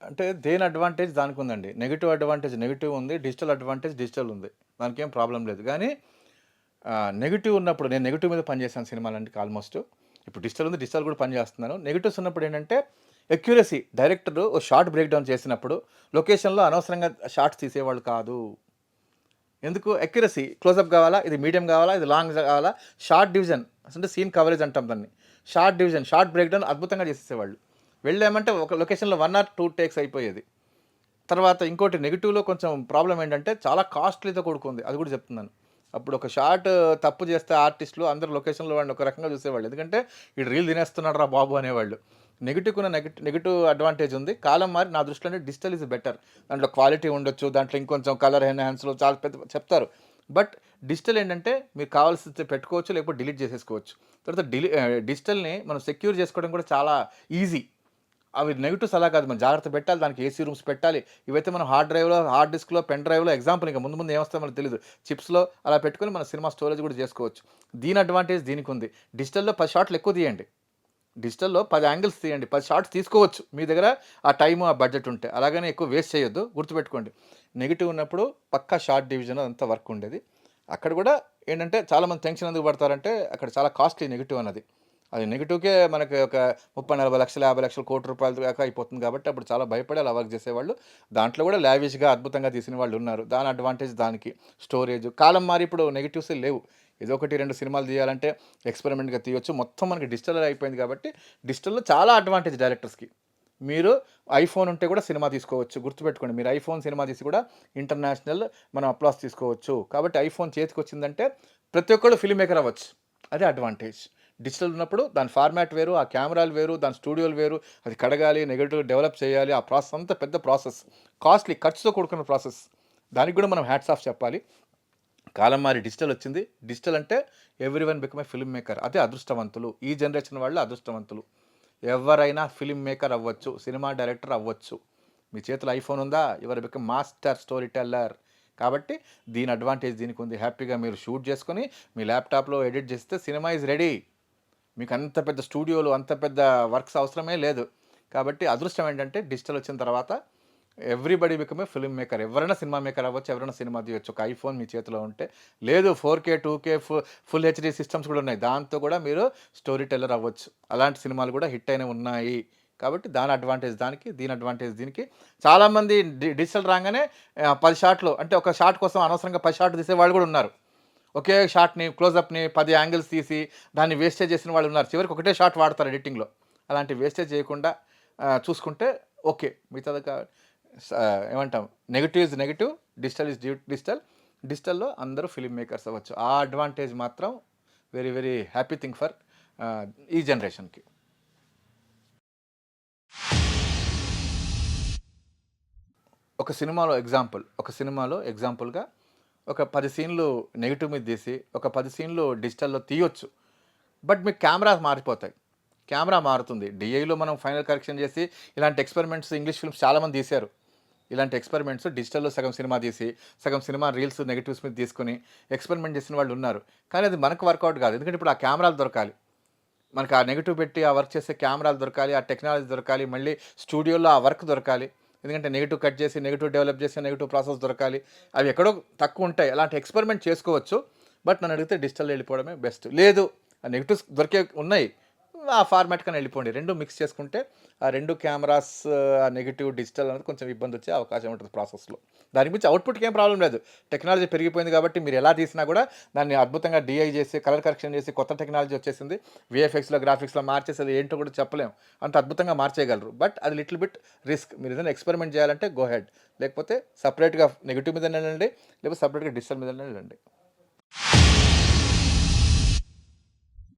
అంటే దేని అడ్వాంటేజ్ దానికి ఉందండి. నెగెటివ్ అడ్వాంటేజ్ నెగెటివ్ ఉంది. డిజిటల్ అడ్వాంటేజ్ డిజిటల్ ఉంది. దానికేం ప్రాబ్లమ్ లేదు. కానీ నెగెటివ్ ఉన్నప్పుడు నేను నెగెటివ్ మీద పనిచేశాను సినిమాలంటే ఆల్మోస్ట్. ఇప్పుడు డిజిటల్ ఉంది. డిజిటల్ కూడా పని చేస్తున్నాను. నెగెటివ్స్ ఉన్నప్పుడు ఏంటంటే అక్యురసీ డైరెక్టర్ ఓ షార్ట్ బ్రేక్ డౌన్ చేసినప్పుడు లొకేషన్‌లో అనవసరంగా షాట్స్ తీసేవాళ్ళు కాదు. ఎందుకు అక్యురసీ క్లోజప్ కావాలా? ఇది మీడియం కావాలా? ఇది లాంగ్ కావాలా? షార్ట్ డివిజన్ అంటే సీన్ కవరేజ్ అంటాం దాన్ని. Short division, short break down అద్భుతంగా చేసేసేవాళ్ళు. వెళ్ళామంటే ఒక లొకేషన్‌లో 1 ఆర్ 2 టేక్స్ అయిపోయేది. తర్వాత ఇంకోటి నెగెటివ్‌లో కొంచెం ప్రాబ్లమ్ ఏంటంటే చాలా కాస్ట్‌లీతో కూడుకుంది. అది కూడా చెప్తున్నాను. అప్పుడు ఒక షాట్ తప్పు చేస్తే ఆర్టిస్ట్‌లు అందరూ లొకేషన్‌లో వాడిని ఒక రకంగా చూసేవాళ్ళు. ఎందుకంటే ఈడు రీల్ తినేస్తున్నాడురా బాబు అనేవాళ్ళు. నెగెటివ్‌కున్న నెగెటివ్ అడ్వాంటేజ్ ఉంది. కాలం మారి నా దృష్టిలో అంటే డిజిటల్ ఈజ్ బెటర్. దాంట్లో క్వాలిటీ ఉండొచ్చు. దాంట్లో ఇంకొంచెం కలర్ ఎన్హాన్స్‌లు చాలా పెద్ద చెప్తారు. బట్ డిజిటల్ ఏంటంటే మీకు కావాల్సితే పెట్టుకోవచ్చు. లేకపోతే డిలీట్ చేసేసుకోవచ్చు. తర్వాత డిజిటల్‌ని మనం సెక్యూర్ చేసుకోవడం కూడా చాలా ఈజీ. అవి నెగెటివ్స్ అలా కాదు. మనం జాగ్రత్త పెట్టాలి. దానికి ఏసీ రూమ్స్ పెట్టాలి. ఇవైతే మనం హార్డ్ డ్రైవ్‌లో, హార్డ్ డిస్క్‌లో, పెన్ డ్రైవ్‌లో ఎగ్జాంపుల్ ఇంక ముందు ముందు ఏమొస్తాయో మనకు తెలీదు. చిప్స్‌లో అలా పెట్టుకొని మన సినిమా స్టోరేజ్ కూడా చేసుకోవచ్చు. దీని అడ్వాంటేజ్ దీనికుంది. డిజిటల్‌లో 10 షాట్లు ఎక్కువ తీయండి. డిజిటల్‌లో 10 యాంగిల్స్ తీయండి. 10 షాట్స్ తీసుకోవచ్చు. మీ దగ్గర ఆ టైము, ఆ బడ్జెట్ ఉంటే. అలాగని ఎక్కువ వేస్ట్ చేయొద్దు. గుర్తుపెట్టుకోండి. నెగెటివ్ ఉన్నప్పుడు పక్కా షార్ట్ డివిజన్ అదంతా వర్క్ ఉండేది. అక్కడ కూడా ఏంటంటే చాలామంది టెన్షన్ ఎందుకు పడతారంటే అక్కడ చాలా కాస్ట్లీ నెగెటివ్ అన్నది. అది నెగెటివ్‌కే మనకి ఒక 30, 40 లక్షలు, 50 లక్షలు, కోటి రూపాయల దాకా అయిపోతుంది కాబట్టి అప్పుడు చాలా భయపడి అలా వర్క్ చేసేవాళ్ళు. దాంట్లో కూడా లావిష్‌గా అద్భుతంగా తీసిన వాళ్ళు ఉన్నారు. దాని అడ్వాంటేజ్ దానికి. స్టోరేజ్ కాలం మారి ఇప్పుడు నెగెటివ్సే లేవు. ఏదో ఒకటి 2 సినిమాలు తీయాలంటే ఎక్స్‌పెరిమెంట్‌గా తీయొచ్చు. మొత్తం మనకి డిజిటల్ అయిపోయింది కాబట్టి డిజిటల్‌లో చాలా అడ్వాంటేజ్ డైరెక్టర్స్‌కి. మీరు ఐఫోన్ ఉంటే కూడా సినిమా తీసుకోవచ్చు. గుర్తుపెట్టుకోండి. మీరు ఐఫోన్ సినిమా తీసి కూడా ఇంటర్నేషనల్ మనం అప్లాస్ తీసుకోవచ్చు. కాబట్టి ఐఫోన్ చేతికొచ్చిందంటే ప్రతి ఒక్కళ్ళు ఫిల్మ్ మేకర్ అవ్వచ్చు. అదే అడ్వాంటేజ్. డిజిటల్ ఉన్నప్పుడు దాని ఫార్మాట్ వేరు, ఆ కెమెరాలు వేరు, దాని స్టూడియోలు వేరు, అది కడగాలి, నెగెటివ్ డెవలప్ చేయాలి. ఆ ప్రాసెస్ అంతా పెద్ద ప్రాసెస్. కాస్ట్‌లీ ఖర్చుతో కూడుకున్న ప్రాసెస్. దానికి కూడా మనం హ్యాట్స్ ఆఫ్ చెప్పాలి. కాలం మారి డిజిటల్ వచ్చింది. డిజిటల్ అంటే everyone become a film maker. అదే అదృష్టవంతులు. ఈ జనరేషన్ వాళ్ళు అదృష్టవంతులు. ఎవరైనా ఫిల్మ్ మేకర్ అవ్వచ్చు. సినిమా డైరెక్టర్ అవ్వచ్చు. మీ చేతిలో ఐఫోన్ ఉందా? Your become master story teller. కాబట్టి దీని అడ్వాంటేజ్ దీనికి ఉంది. హ్యాపీగా మీరు షూట్ చేసుకొని మీ ల్యాప్‌టాప్‌లో ఎడిట్ చేస్తే సినిమా ఈజ్ రెడీ. మీకు అంత పెద్ద స్టూడియోలు, అంత పెద్ద వర్క్స్ అవసరమే లేదు. కాబట్టి అదృష్టం ఏంటంటే డిజిటల్ వచ్చిన తర్వాత everybody become a film maker. ఎవరైనా సినిమా మేకర్ అవ్వచ్చు. ఎవరైనా సినిమా తీయొచ్చు. ఒక ఐఫోన్ మీ చేతిలో ఉంటే. లేదు 4K, 2K full HD systems కూడా ఉన్నాయి. దాంతో కూడా మీరు స్టోరీ టెల్లర్ అవ్వచ్చు. అలాంటి సినిమాలు కూడా హిట్ అయినవి ఉన్నాయి. కాబట్టి దాని అడ్వాంటేజ్ దానికి, దీని అడ్వాంటేజ్ దీనికి. చాలామంది డిజిటల్ రాగానే 10 షాట్లు అంటే ఒక షాట్ కోసం అనవసరంగా 10 షాట్లు తీసేవాళ్ళు కూడా ఉన్నారు. ఒకే షాట్‌ని క్లోజప్‌ని 10 యాంగిల్స్ తీసి దాన్ని వేస్టేజ్ చేసిన వాళ్ళు ఉన్నారు. చివరికి ఒకటే షాట్ వాడతారు ఎడిటింగ్‌లో. అలాంటి వేస్టేజ్ చేయకుండా చూసుకుంటే ఓకే. మిగతాది ఏమంటాం negative is negative, digital is digital. డిజిటల్‌లో అందరూ ఫిల్మ్ మేకర్స్ అవ్వచ్చు. ఆ అడ్వాంటేజ్ మాత్రం very very happy thing for ఈ జనరేషన్‌కి. ఒక సినిమాలో ఎగ్జాంపుల్‌గా ఒక 10 సీన్‌లు నెగెటివ్ మీద తీసి, ఒక 10 సీన్‌లు డిజిటల్‌లో తీయొచ్చు. బట్ మీకు కెమెరాస్ మారిపోతాయి. కెమెరా మారుతుంది. డీఐలో మనం ఫైనల్ కరెక్షన్ చేసి ఇలాంటి ఎక్స్‌పెరిమెంట్స్ ఇంగ్లీష్ ఫిల్మ్స్ చాలామంది తీశారు. ఇలాంటి ఎక్స్‌పెరిమెంట్స్ డిజిటల్‌లో సగం సినిమా తీసి, సగం సినిమా రీల్స్ నెగెటివ్స్ మీద తీసుకొని ఎక్స్‌పెరిమెంట్ చేసిన వాళ్ళు ఉన్నారు. కానీ అది మనకు వర్కౌట్ కాదు. ఎందుకంటే ఇప్పుడు ఆ కెమెరాలు దొరకాలి. మనకు ఆ నెగెటివ్ పెట్టి ఆ వర్క్ చేసే కెమెరాలు దొరకాలి. ఆ టెక్నాలజీ దొరకాలి. మళ్ళీ స్టూడియోలో ఆ వర్క్ దొరకాలి. ఎందుకంటే నెగెటివ్ కట్ చేసి, నెగెటివ్ డెవలప్ చేసి, నెగెటివ్ ప్రాసెస్ దొరకాలి. అవి ఎక్కడో తక్కువ ఉంటాయి. అలాంటి ఎక్స్‌పెరిమెంట్ చేసుకోవచ్చు. బట్ నన్ను అడిగితే డిజిటల్‌లో వెళ్ళిపోవడమే బెస్ట్. లేదు ఆ నెగెటివ్స్ దొరికే ఉన్నాయి. ఆ ఫార్మాట్‌కని వెళ్ళిపోండి. 2 మిక్స్ చేసుకుంటే ఆ 2 కెమెరాస్ ఆ నెగెటివ్, డిజిటల్ అనేది కొంచెం ఇబ్బందొచ్చే అవకాశం ఉంటుంది ప్రాసెస్‌లో. దాని గురించి అవుట్‌పుట్‌కి ఏం ప్రాబ్లమ్ లేదు. టెక్నాలజీ పెరిగిపోయింది కాబట్టి మీరు ఎలా తీసినా కూడా దాన్ని అద్భుతంగా డీఐ చేసి, కలర్ కరెక్షన్ చేసి కొత్త టెక్నాలజీ వచ్చేసింది. వీఎఫ్ఎక్స్‌లో, గ్రాఫిక్స్‌లో మార్చేసి అది ఏంటో కూడా చెప్పలేం. అంత అద్భుతంగా మార్చేయగలరు. బట్ అది లిటిల్ బిట్ రిస్క్. మీరు ఏదైనా ఎక్స్‌పెరిమెంట్ చేయాలంటే గో హెడ్. లేకపోతే సెపరేట్‌గా నెగెటివ్ మీదనే వెళ్ళండి. లేకపోతే సెపరేట్‌గా డిజిటల్ మీదనే వెళ్ళండి.